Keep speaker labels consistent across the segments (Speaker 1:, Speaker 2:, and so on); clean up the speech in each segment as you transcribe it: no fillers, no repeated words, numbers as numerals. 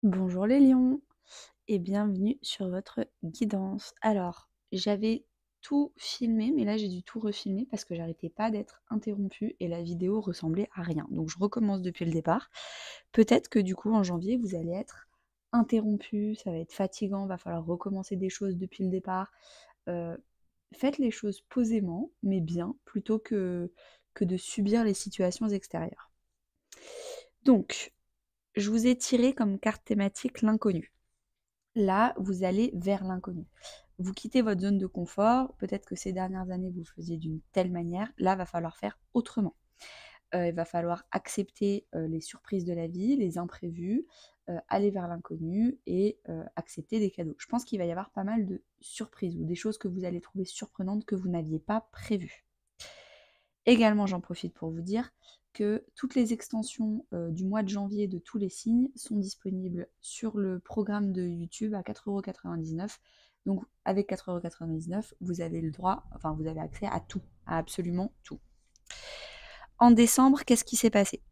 Speaker 1: Bonjour les lions et bienvenue sur votre guidance. Alors, j'avais tout filmé, mais là j'ai dû tout refilmer parce que j'arrêtais pas d'être interrompue et la vidéo ressemblait à rien. Donc je recommence depuis le départ. Peut-être que du coup en janvier vous allez être interrompu, ça va être fatigant, va falloir recommencer des choses depuis le départ. Euh, Faites les choses posément, mais bien, plutôt que de subir les situations extérieures. Donc, je vous ai tiré comme carte thématique l'inconnu. Là, vous allez vers l'inconnu. Vous quittez votre zone de confort, peut-être que ces dernières années, vous faisiez d'une telle manière, là, va falloir faire autrement. Il va falloir accepter les surprises de la vie, les imprévus, aller vers l'inconnu et accepter des cadeaux. Je pense qu'il va y avoir pas mal de surprises ou des choses que vous allez trouver surprenantes que vous n'aviez pas prévues. Également, j'en profite pour vous dire que toutes les extensions du mois de janvier de tous les signes sont disponibles sur le programme de YouTube à 4,99 €. Donc avec 4,99 €, vous avez le droit, enfin vous avez accès à tout, à absolument tout. En décembre, qu'est-ce qui s'est passé?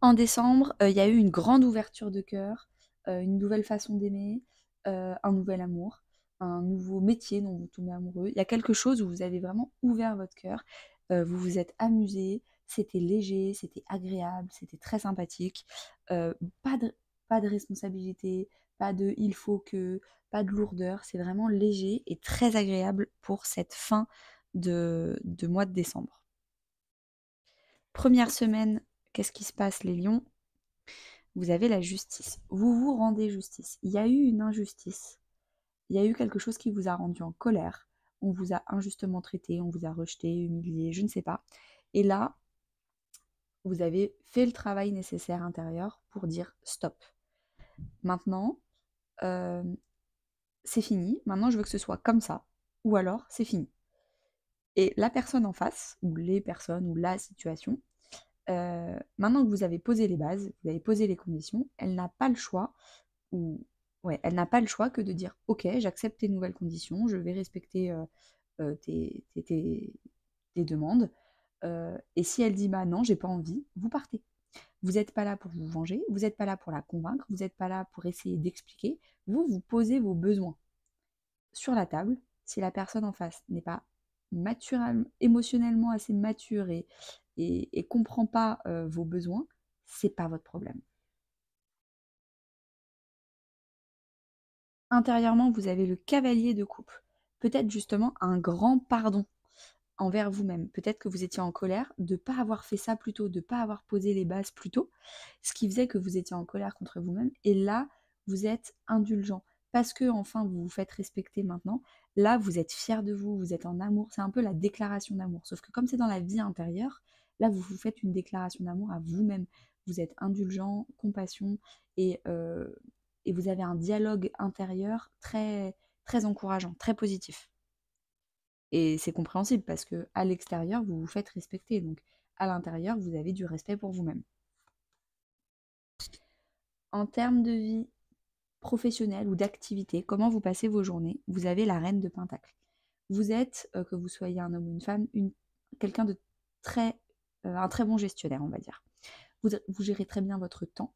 Speaker 1: En décembre, il y a eu une grande ouverture de cœur, une nouvelle façon d'aimer, un nouvel amour, un nouveau métier dont vous tombez amoureux. Il y a quelque chose où vous avez vraiment ouvert votre cœur, vous vous êtes amusés, c'était léger, c'était agréable, c'était très sympathique. Heu, pas de pas de responsabilité, pas de «il faut que», pas de lourdeur, c'est vraiment léger et très agréable pour cette fin de mois de décembre. Première semaine, qu'est-ce qui se passe les lions? Vous avez la justice. Vous vous rendez justice. Il y a eu une injustice. Il y a eu quelque chose qui vous a rendu en colère. On vous a injustement traité, on vous a rejeté, humilié, je ne sais pas. Et là, vous avez fait le travail nécessaire intérieur pour dire stop. Maintenant, euh, c'est fini. Maintenant, je veux que ce soit comme ça. Ou alors, c'est fini. Et la personne en face, ou les personnes, ou la situation, maintenant que vous avez posé les bases, vous avez posé les conditions, elle n'a pas le choix ou ouais, elle n'a pas le choix que de dire: «OK, j'accepte tes nouvelles conditions, je vais respecter, tes demandes», et si elle dit: «Bah, non, j'ai pas envie», vous partez. Vous n'êtes pas là pour vous venger, vous n'êtes pas là pour la convaincre, vous n'êtes pas là pour essayer d'expliquer. Vous, vous posez vos besoins sur la table. Si la personne en face n'est pas mature émotionnellement assez mature et comprend pas, vos besoins, c'est pas votre problème. Intérieurement, vous avez le cavalier de coupe. Peut-être justement un grand pardon envers vous-même. Peut-être que vous étiez en colère de ne pas avoir fait ça plus tôt, de ne pas avoir posé les bases plus tôt, ce qui faisait que vous étiez en colère contre vous-même. Et là, vous êtes indulgent. Parce que enfin vous vous faites respecter maintenant, là vous êtes fier de vous, vous êtes en amour, c'est un peu la déclaration d'amour. Sauf que comme c'est dans la vie intérieure, là vous vous faites une déclaration d'amour à vous-même. Vous êtes indulgent, compassion et, euh, et vous avez un dialogue intérieur très, très encourageant, très positif. Et c'est compréhensible parce que à l'extérieur, vous vous faites respecter. Donc à l'intérieur, vous avez du respect pour vous-même. En termes de vie professionnelle ou d'activité, comment vous passez vos journées, vous avez la reine de Pentacle. Vous êtes, que vous soyez un homme ou une femme, quelqu'un de très, un très bon gestionnaire, on va dire. Vous gérez très bien votre temps,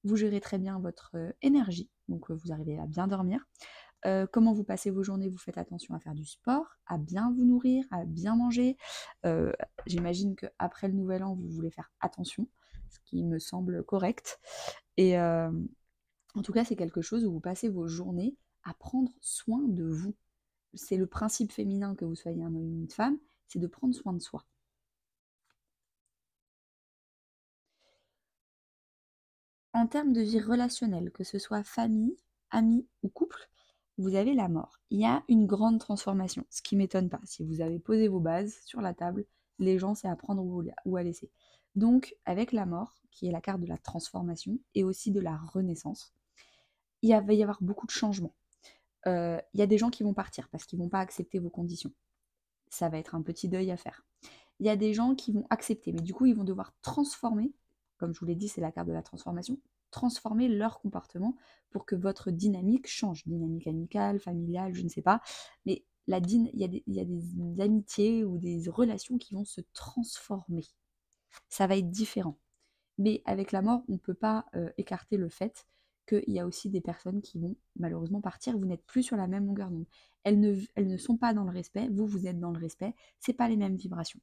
Speaker 1: vous gérez très bien votre énergie, donc vous arrivez à bien dormir. Comment vous passez vos journées? Vous faites attention à faire du sport, à bien vous nourrir, à bien manger. Heu, J'imagine qu'après le nouvel an, vous voulez faire attention, ce qui me semble correct et en tout cas, c'est quelque chose où vous passez vos journées à prendre soin de vous. C'est le principe féminin, que vous soyez un homme ou une femme, c'est de prendre soin de soi. En termes de vie relationnelle, que ce soit famille, amis ou couple, vous avez la mort. Il y a une grande transformation, ce qui ne m'étonne pas. Si vous avez posé vos bases sur la table, les gens, c'est à prendre ou à laisser. Donc, avec la mort, qui est la carte de la transformation et aussi de la renaissance, va y avoir beaucoup de changements. Il y a des gens qui vont partir parce qu'ils ne vont pas accepter vos conditions. Ça va être un petit deuil à faire. Il y a des gens qui vont accepter, mais du coup, ils vont devoir transformer, comme je vous l'ai dit, c'est la carte de la transformation, transformer leur comportement pour que votre dynamique change. Dynamique amicale, familiale, je ne sais pas. Mais il y a des amitiés ou des relations qui vont se transformer. Ça va être différent. Mais avec la mort, on ne peut pas écarter le fait qu'il y a aussi des personnes qui vont malheureusement partir, vous n'êtes plus sur la même longueur d'onde. Elles ne sont pas dans le respect, vous, vous êtes dans le respect, c'est pas les mêmes vibrations.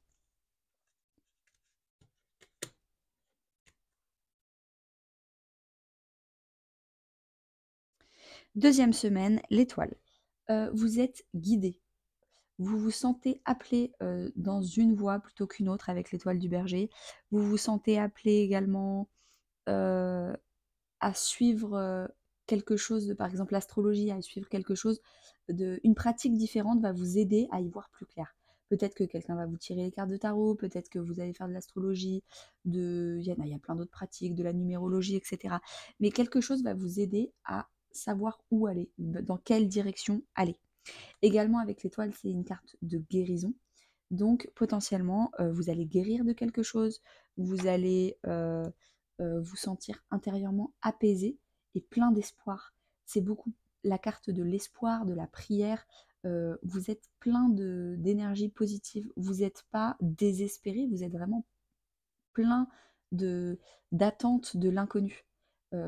Speaker 1: Deuxième semaine, l'étoile. Vous êtes guidé. Vous vous sentez appelé dans une voie plutôt qu'une autre avec l'étoile du berger. Vous vous sentez appelé également à suivre quelque chose, par exemple l'astrologie, à suivre quelque chose, une pratique différente va vous aider à y voir plus clair. Peut-être que quelqu'un va vous tirer les cartes de tarot, peut-être que vous allez faire de l'astrologie, il y a plein d'autres pratiques, de la numérologie, etc. Mais quelque chose va vous aider à savoir où aller, dans quelle direction aller. Également avec l'étoile, c'est une carte de guérison. Donc potentiellement, vous allez guérir de quelque chose, vous allez vous sentir intérieurement apaisé et plein d'espoir. C'est beaucoup la carte de l'espoir, de la prière. Vous êtes plein d'énergie positive. Vous n'êtes pas désespéré, vous êtes vraiment plein d'attente de l'inconnu.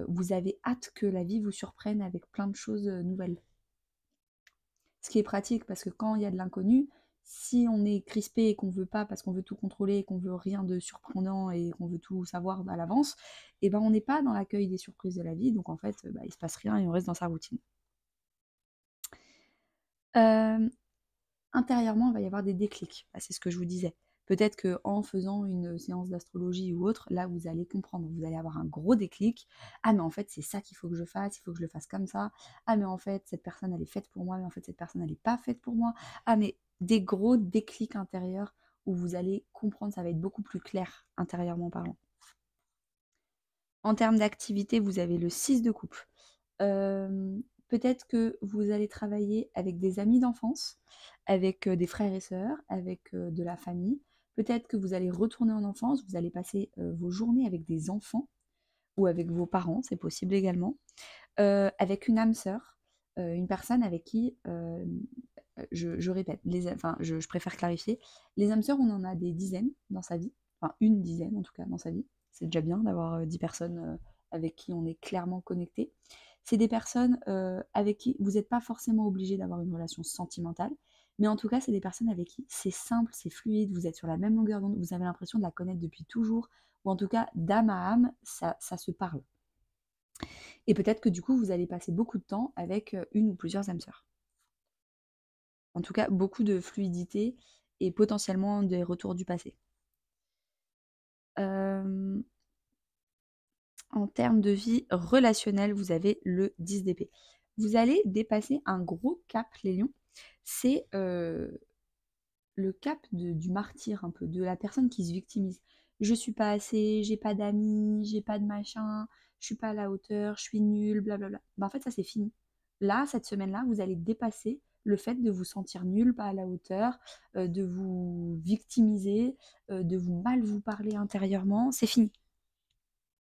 Speaker 1: Vous avez hâte que la vie vous surprenne avec plein de choses nouvelles. Ce qui est pratique parce que quand il y a de l'inconnu, si on est crispé et qu'on veut pas, parce qu'on veut tout contrôler et qu'on veut rien de surprenant et qu'on veut tout savoir à l'avance, et ben on n'est pas dans l'accueil des surprises de la vie, donc en fait, il se passe rien et on reste dans sa routine. Intérieurement, il va y avoir des déclics. C'est ce que je vous disais. Peut-être qu'en faisant une séance d'astrologie ou autre, là, vous allez comprendre. Vous allez avoir un gros déclic. Ah, mais en fait, c'est ça qu'il faut que je fasse. Il faut que je le fasse comme ça. Ah, mais en fait, cette personne, elle est faite pour moi. Mais en fait, cette personne, elle n'est pas faite pour moi. Ah, mais des gros déclics intérieurs où vous allez comprendre. Ça va être beaucoup plus clair intérieurement parlant. En termes d'activité, vous avez le 6 de coupe. Peut-être que vous allez travailler avec des amis d'enfance, avec des frères et sœurs, avec de la famille. Peut-être que vous allez retourner en enfance, vous allez passer vos journées avec des enfants ou avec vos parents, c'est possible également. Avec une âme sœur, une personne avec qui, je répète, je préfère clarifier, les âmes sœurs, on en a des dizaines dans sa vie, enfin une dizaine en tout cas dans sa vie. C'est déjà bien d'avoir 10 personnes avec qui on est clairement connecté. C'est des personnes avec qui vous n'êtes pas forcément obligé d'avoir une relation sentimentale, mais en tout cas, c'est des personnes avec qui c'est simple, c'est fluide, vous êtes sur la même longueur d'onde, vous avez l'impression de la connaître depuis toujours, ou en tout cas, d'âme à âme, ça se parle. Et peut-être que du coup, vous allez passer beaucoup de temps avec une ou plusieurs âmes sœurs. En tout cas, beaucoup de fluidité et potentiellement des retours du passé. En termes de vie relationnelle, vous avez le 10 d'épée. Vous allez dépasser un gros cap, les lions. C'est le cap du martyr, un peu, de la personne qui se victimise. Je suis pas assez, j'ai pas d'amis, j'ai pas de machin, je suis pas à la hauteur, je suis nulle, blablabla. En fait, ça c'est fini. Là, cette semaine-là, vous allez dépasser le fait de vous sentir nul, pas à la hauteur, de vous victimiser, de vous mal vous parler intérieurement. C'est fini.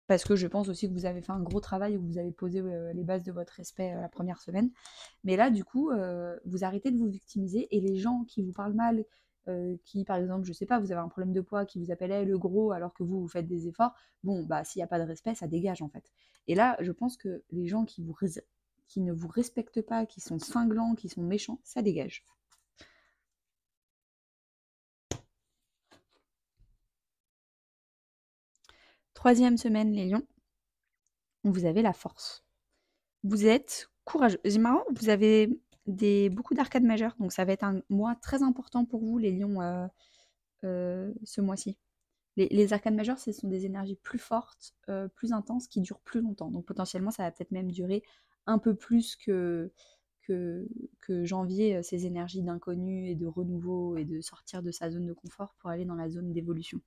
Speaker 1: Parce que je pense aussi que vous avez fait un gros travail où vous avez posé les bases de votre respect la première semaine. Mais là, du coup, vous arrêtez de vous victimiser et les gens qui vous parlent mal, qui, par exemple, je sais pas, vous avez un problème de poids, qui vous appellent le gros alors que vous faites des efforts, bon, bah, s'il n'y a pas de respect, ça dégage en fait. Et là, je pense que les gens qui ne vous respectent pas, qui sont cinglants, qui sont méchants, ça dégage. Troisième semaine, les lions, vous avez la force. Vous êtes courageux. C'est marrant, vous avez beaucoup d'arcades majeures, donc ça va être un mois très important pour vous, les lions, ce mois-ci. Les arcades majeures, ce sont des énergies plus fortes, plus intenses, qui durent plus longtemps. Donc potentiellement, ça va peut-être même durer un peu plus que janvier, ces énergies d'inconnu et de renouveau et de sortir de sa zone de confort pour aller dans la zone d'évolution.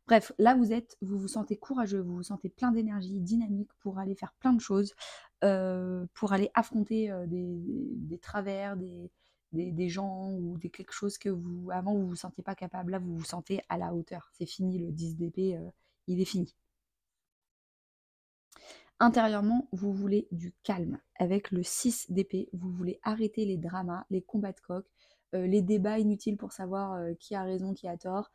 Speaker 1: Bref, là vous vous sentez courageux, vous vous sentez plein d'énergie, dynamique pour aller faire plein de choses, pour aller affronter des travers, des gens ou quelque chose que avant vous vous sentiez pas capable. Là, vous vous sentez à la hauteur. C'est fini, le 10 d'épée, il est fini. Intérieurement, vous voulez du calme. Avec le 6 d'épée, vous voulez arrêter les dramas, les combats de coq, les débats inutiles pour savoir qui a raison, qui a tort.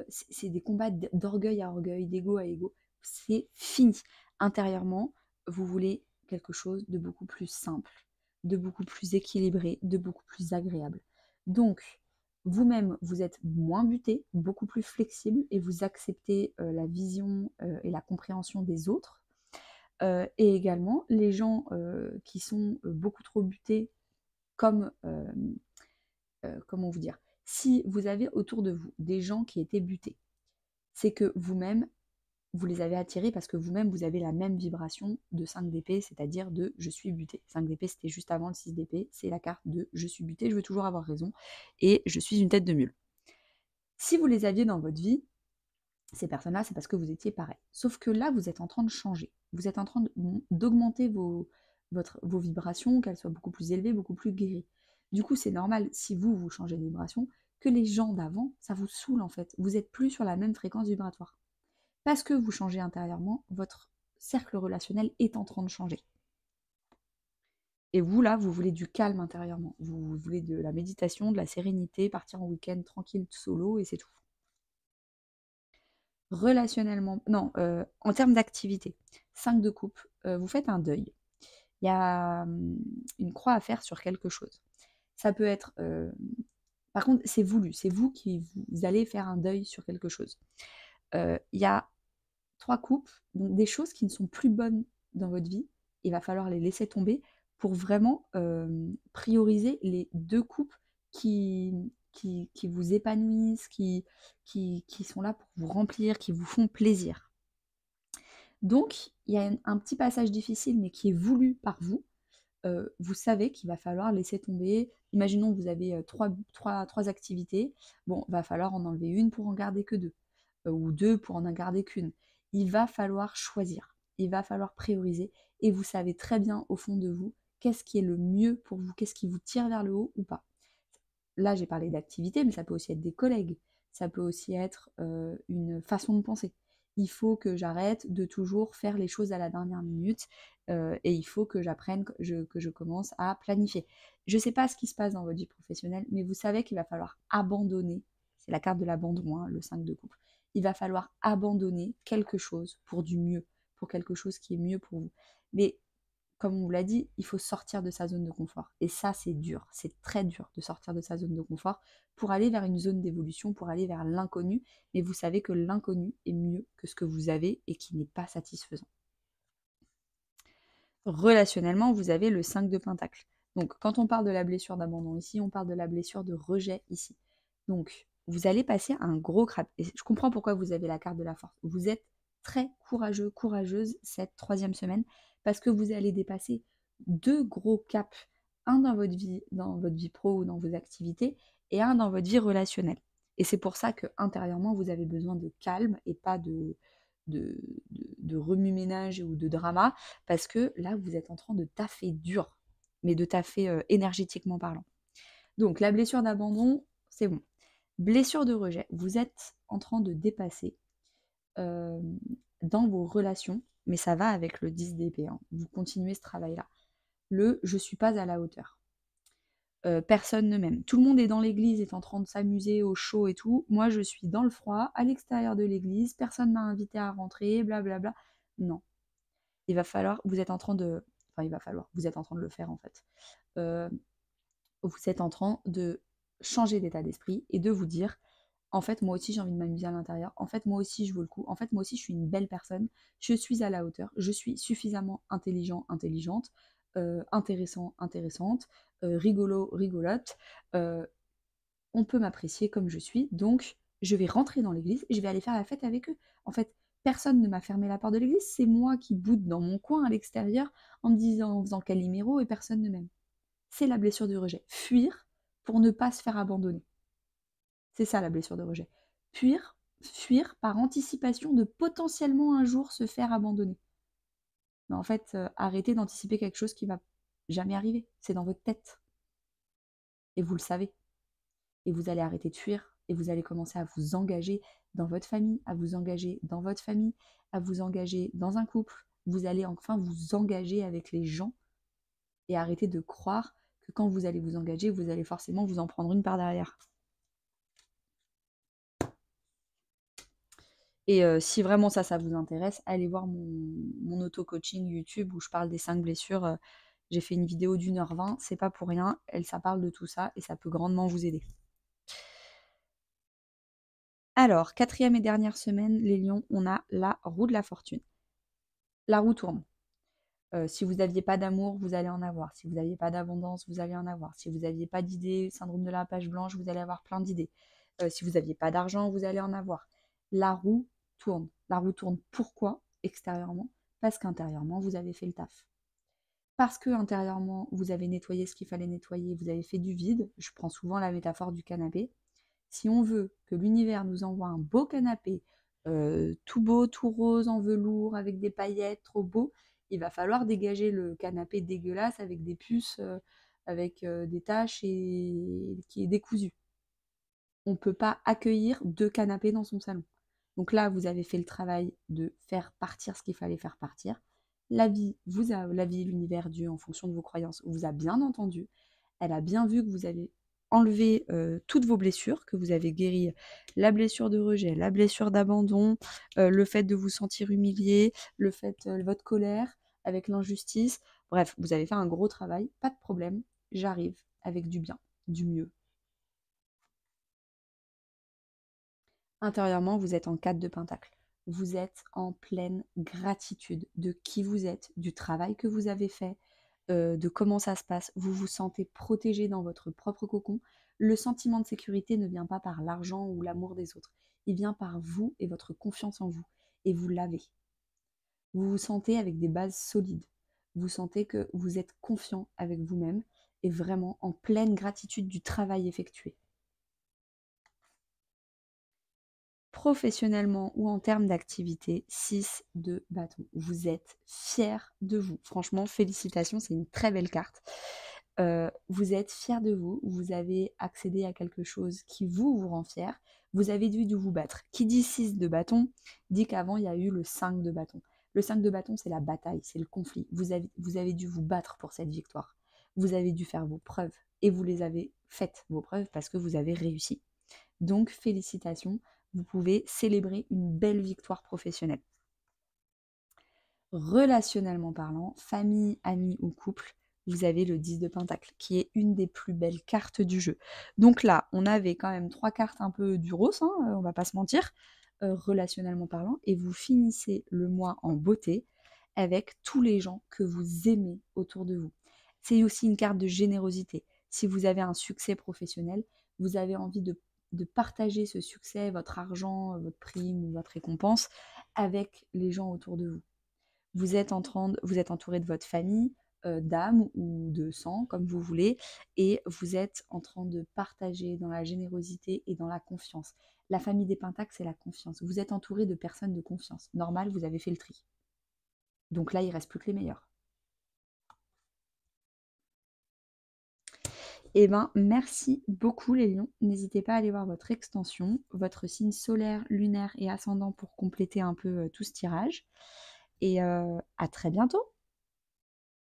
Speaker 1: C'est des combats d'orgueil à orgueil, d'ego à ego. C'est fini. Intérieurement, vous voulez quelque chose de beaucoup plus simple, de beaucoup plus équilibré, de beaucoup plus agréable. Donc, vous-même, vous êtes moins buté, beaucoup plus flexible et vous acceptez la vision et la compréhension des autres. Et également, les gens qui sont beaucoup trop butés, comme, comment vous dire, si vous avez autour de vous des gens qui étaient butés, c'est que vous-même, vous les avez attirés parce que vous-même, vous avez la même vibration de 5 d'épée, c'est-à-dire de je suis buté. 5 d'épée, c'était juste avant le 6 d'épée, c'est la carte de je suis buté, je veux toujours avoir raison et je suis une tête de mule. Si vous les aviez dans votre vie, ces personnes-là, c'est parce que vous étiez pareil. Sauf que là, vous êtes en train de changer. Vous êtes en train d'augmenter vos vibrations, qu'elles soient beaucoup plus élevées, beaucoup plus guéries. Du coup, c'est normal, si vous changez de vibration, que les gens d'avant, ça vous saoule en fait. Vous n'êtes plus sur la même fréquence vibratoire. Parce que vous changez intérieurement, votre cercle relationnel est en train de changer. Et vous, là, vous voulez du calme intérieurement. Vous voulez de la méditation, de la sérénité, partir en week-end tranquille, solo, et c'est tout. Relationnellement, non, en termes d'activité, 5 de coupe, vous faites un deuil. Il y a une croix à faire sur quelque chose. Ça peut être, par contre, c'est voulu, c'est vous qui vous allez faire un deuil sur quelque chose. Il y a 3 coupes, donc des choses qui ne sont plus bonnes dans votre vie, il va falloir les laisser tomber pour vraiment prioriser les 2 coupes qui, qui vous épanouissent, qui sont là pour vous remplir, qui vous font plaisir. Donc, il y a un petit passage difficile, mais qui est voulu par vous. Vous savez qu'il va falloir laisser tomber. Imaginons que vous avez trois activités. Bon, va falloir en enlever une pour en garder que deux, ou deux pour en garder qu'une. Il va falloir choisir, il va falloir prioriser, et vous savez très bien au fond de vous qu'est-ce qui est le mieux pour vous, qu'est-ce qui vous tire vers le haut ou pas. Là, j'ai parlé d'activité, mais ça peut aussi être des collègues, ça peut aussi être une façon de penser. Il faut que j'arrête de toujours faire les choses à la dernière minute et il faut que j'apprenne, que je commence à planifier. Je ne sais pas ce qui se passe dans votre vie professionnelle, mais vous savez qu'il va falloir abandonner, c'est la carte de l'abandon, hein, le 5 de coupe. Il va falloir abandonner quelque chose pour du mieux, pour quelque chose qui est mieux pour vous. Mais comme on vous l'a dit, il faut sortir de sa zone de confort. Et ça, c'est dur, c'est très dur de sortir de sa zone de confort pour aller vers une zone d'évolution, pour aller vers l'inconnu. Mais vous savez que l'inconnu est mieux que ce que vous avez et qui n'est pas satisfaisant. Relationnellement, vous avez le 5 de Pentacle. Donc, quand on parle de la blessure d'abandon ici, on parle de la blessure de rejet ici. Donc, vous allez passer un gros crap. Et je comprends pourquoi vous avez la carte de la force. Vous êtes très courageux, courageuse cette 3e semaine parce que vous allez dépasser 2 gros caps. Un dans votre vie pro ou dans vos activités et un dans votre vie relationnelle. Et c'est pour ça que intérieurement, vous avez besoin de calme et pas de remue-ménage ou de drama parce que là, vous êtes en train de taffer dur, mais de taffer énergétiquement parlant. Donc, la blessure d'abandon, c'est bon. Blessure de rejet, vous êtes en train de dépasser dans vos relations, mais ça va avec le 10 d'épée, hein. Vous continuez ce travail-là. Le « je suis pas à la hauteur ». Personne ne m'aime. Tout le monde est dans l'église, est en train de s'amuser au chaud et tout. Moi, je suis dans le froid, à l'extérieur de l'église, personne m'a invité à rentrer, blablabla. Non. Il va falloir, vous êtes en train de... Enfin, il va falloir, vous êtes en train de le faire en fait. Vous êtes en train de changer d'état d'esprit et de vous dire, en fait, moi aussi, j'ai envie de m'amuser à l'intérieur. En fait, moi aussi, je vaux le coup. En fait, moi aussi, je suis une belle personne. Je suis à la hauteur. Je suis suffisamment intelligent, intelligente, intéressant, intéressante, rigolo, rigolote. On peut m'apprécier comme je suis. Donc, je vais rentrer dans l'église et je vais aller faire la fête avec eux. En fait, personne ne m'a fermé la porte de l'église. C'est moi qui boude dans mon coin à l'extérieur en me disant, en faisant Calimero et personne ne m'aime. C'est la blessure du rejet. Fuir pour ne pas se faire abandonner. C'est ça la blessure de rejet. Fuir par anticipation de potentiellement un jour se faire abandonner. Mais en fait, arrêtez d'anticiper quelque chose qui va jamais arriver. C'est dans votre tête. Et vous le savez. Et vous allez arrêter de fuir et vous allez commencer à vous engager dans votre famille, à vous engager dans votre famille, à vous engager dans un couple. Vous allez enfin vous engager avec les gens et arrêter de croire que quand vous allez vous engager, vous allez forcément vous en prendre une par derrière. Et si vraiment ça vous intéresse, allez voir mon auto-coaching YouTube où je parle des 5 blessures. J'ai fait une vidéo d'1h20, c'est pas pour rien, ça parle de tout ça et ça peut grandement vous aider. Alors, 4e et dernière semaine, les lions, on a la roue de la fortune. La roue tourne. Si vous n'aviez pas d'amour, vous allez en avoir. Si vous n'aviez pas d'abondance, vous allez en avoir. Si vous n'aviez pas d'idées, syndrome de la page blanche, vous allez avoir plein d'idées. Si vous n'aviez pas d'argent, vous allez en avoir. La roue tourne. La roue tourne pourquoi extérieurement? Parce qu'intérieurement, vous avez fait le taf. Parce que intérieurement, vous avez nettoyé ce qu'il fallait nettoyer, vous avez fait du vide. Je prends souvent la métaphore du canapé. Si on veut que l'univers nous envoie un beau canapé, tout beau, tout rose, en velours, avec des paillettes, trop beau, il va falloir dégager le canapé dégueulasse avec des puces, avec des taches et qui est décousu. On ne peut pas accueillir 2 canapés dans son salon. Donc là, vous avez fait le travail de faire partir ce qu'il fallait faire partir. La vie, l'univers, Dieu, en fonction de vos croyances, vous a bien entendu. Elle a bien vu que vous avez enlevé toutes vos blessures, que vous avez guéri la blessure de rejet, la blessure d'abandon, le fait de vous sentir humilié, le fait, votre colère avec l'injustice. Bref, vous avez fait un gros travail, pas de problème, j'arrive avec du bien, du mieux. Intérieurement, vous êtes en 4 de pentacle. Vous êtes en pleine gratitude de qui vous êtes, du travail que vous avez fait, de comment ça se passe. Vous vous sentez protégé dans votre propre cocon. Le sentiment de sécurité ne vient pas par l'argent ou l'amour des autres. Il vient par vous et votre confiance en vous. Et vous l'avez. Vous vous sentez avec des bases solides. Vous sentez que vous êtes confiant avec vous-même et vraiment en pleine gratitude du travail effectué. Professionnellement ou en termes d'activité, 6 de bâton. Vous êtes fier de vous. Franchement, félicitations, c'est une très belle carte. Vous êtes fier de vous, vous avez accédé à quelque chose qui vous rend fier, vous avez dû vous battre. Qui dit 6 de bâton, dit qu'avant, il y a eu le 5 de bâton. Le 5 de bâton, c'est la bataille, c'est le conflit. Vous avez dû vous battre pour cette victoire. Vous avez dû faire vos preuves et vous les avez faites, vos preuves, parce que vous avez réussi. Donc, félicitations, vous pouvez célébrer une belle victoire professionnelle. Relationnellement parlant, famille, amis ou couple, vous avez le 10 de pentacle, qui est une des plus belles cartes du jeu. Donc là, on avait quand même 3 cartes un peu du rose, hein, on va pas se mentir, relationnellement parlant, et vous finissez le mois en beauté avec tous les gens que vous aimez autour de vous. C'est aussi une carte de générosité. Si vous avez un succès professionnel, vous avez envie de partager ce succès, votre argent, votre prime ou votre récompense avec les gens autour de vous. Vous êtes entouré de votre famille, d'âme ou de sang, comme vous voulez, et vous êtes en train de partager dans la générosité et dans la confiance. La famille des Pentacles, c'est la confiance. Vous êtes entouré de personnes de confiance. Normal, vous avez fait le tri. Donc là, il ne reste plus que les meilleurs. Eh bien, merci beaucoup les lions. N'hésitez pas à aller voir votre extension, votre signe solaire, lunaire et ascendant pour compléter un peu tout ce tirage. Et à très bientôt.